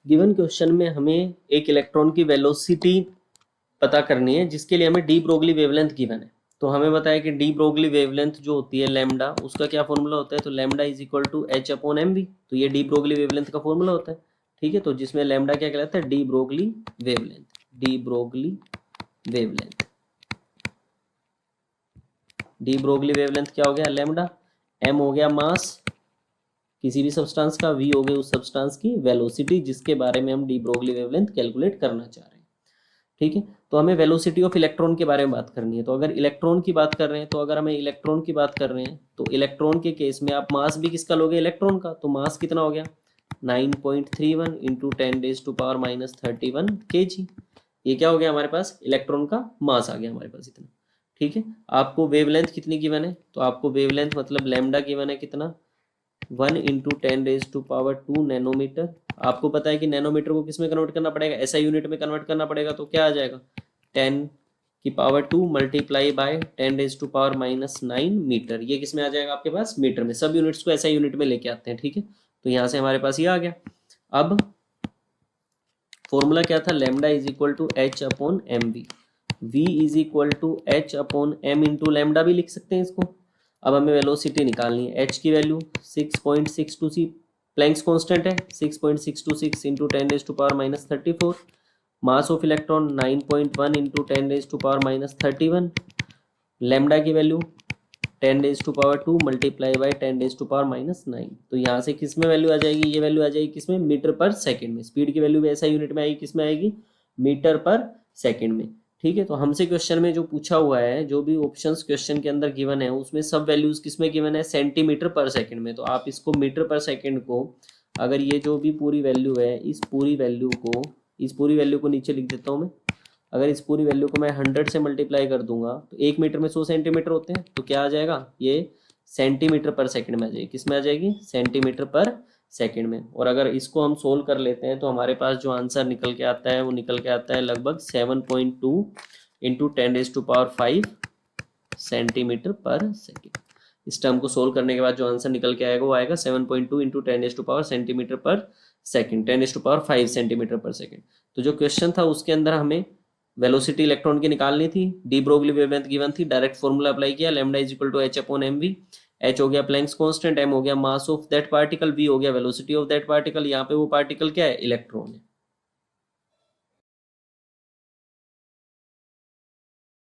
Given question में हमें एक इलेक्ट्रॉन की वेलोसिटी पता करनी है, जिसके लिए हमें डी ब्रोगली वेवलेंथ गिवन है। तो हमें बताया कि डी ब्रोगली वेवलेंथ जो होती है लैम्डा, उसका क्या फॉर्मूला होता है, तो lambda is equal to H upon M V. तो ये डी ब्रोगली वेवलेंथ का फॉर्मूला होता है, ठीक है। तो जिसमें लैम्डा क्या कहलाता है, D Broglie wavelength, D Broglie wavelength. D Broglie wavelength क्या हो गया, लैम्डा। एम हो गया मास किसी भी सब्सटेंस का, वी हो गया उस सब्सटेंस की वेलोसिटी जिसके बारे में हम डी ब्रोगली वेवलेंथ कैलकुलेट करना चाह रहे हैं, ठीक है। तो हमें वेलोसिटी ऑफ इलेक्ट्रॉन के बारे में बात करनी है। तो अगर इलेक्ट्रॉन की बात कर रहे हैं, तो अगर हमें इलेक्ट्रॉन की बात कर रहे हैं, तो इलेक्ट्रॉन के केस में आप मास भी किसका लोगे, इलेक्ट्रॉन का। तो मास कितना हो गया, 9.31 इंटू 10⁻⁻31 kg। ये क्या हो गया हमारे पास, इलेक्ट्रॉन का मास आ गया हमारे पास इतना, ठीक है। आपको वेवलेंथ कितनी गिवन है, तो आपको वेवलेंथ मतलब लैम्डा गिवन है कितना, 1 इंटू 10⁻² नैनोमीटर। आपको पता है कि नैनोमीटर को किस में कन्वर्ट करना पड़ेगा, एसआई यूनिट में कन्वर्ट करना पड़ेगा। तो क्या आ जाएगा, 10⁻² मल्टीप्लाई बाय 10⁻⁻9 मीटर। ये किस में आ जाएगा आपके पास, मीटर में। सब यूनिट्स को एसआई यूनिट में लेके आते हैं, ठीक है। तो यहाँ से हमारे पास ये आ गया। अब फॉर्मूला क्या था, lambda is equal to H upon M V. V is equal to H upon M into lambda भी लिख सकते हैं इसको। अब हमें वेलोसिटी निकालनी है, एच की वैल्यू 6.626, प्लैंक्स कांस्टेंट है 6.626 into 10⁻⁻34। Mass of electron 9.1 into 10⁻⁻31। Lambda की वैल्यू 10⁻² मल्टीप्लाई बाई 10⁻⁻9। तो यहाँ से किस में वैल्यू आ जाएगी, ये वैल्यू आ जाएगी किस में, मीटर पर सेकंड में। स्पीड की वैल्यू भी ऐसा यूनिट में आएगी, किस में आएगी, मीटर पर सेकंड में, ठीक है। तो हमसे क्वेश्चन में जो पूछा हुआ है, जो भी ऑप्शंस क्वेश्चन के अंदर गिवन है, उसमें सब वैल्यूज किस में गिवन है, सेंटीमीटर पर सेकंड में। तो आप इसको मीटर पर सेकंड को, अगर ये जो भी पूरी वैल्यू है, इस पूरी वैल्यू को नीचे लिख देता हूँ मैं। अगर इस पूरी वैल्यू को मैं 100 से मल्टीप्लाई कर दूंगा, तो 1 मीटर में 100 सेंटीमीटर होते हैं। तो क्या आ जाएगा, ये सेंटीमीटर पर सेकंड में आ जाएगी, किस में आ जाएगी, सेंटीमीटर पर सेकंड में। और अगर इसको हम सोल्व कर लेते हैं, तो हमारे पास जो आंसर निकल के आता है, वो निकल के आता है लगभग 7.2 इंटू 10⁻5 सेंटीमीटर पर सेकेंड। इस टर्म को सोल्व करने के बाद जो आंसर निकल के आएगा, वो आएगा 7.2 इंटू 10⁻⁵ सेंटीमीटर पर सेकेंड, 10⁻5 सेंटीमीटर पर सेकेंड। तो जो क्वेश्चन था उसके अंदर हमें वेलोसिटी इलेक्ट्रॉन की निकालनी थी, डी ब्रोगली वेवलेंथ गिवन थी, डायरेक्ट फॉर्मूला अप्लाई किया, lambda is equal to H upon M V. H हो गया प्लैंक्स कांस्टेंट, एम हो गया mass of that particle, V हो गया वेलोसिटी ऑफ दैट पार्टिकल। यहाँ पे वो पार्टिकल क्या है, इलेक्ट्रॉन है,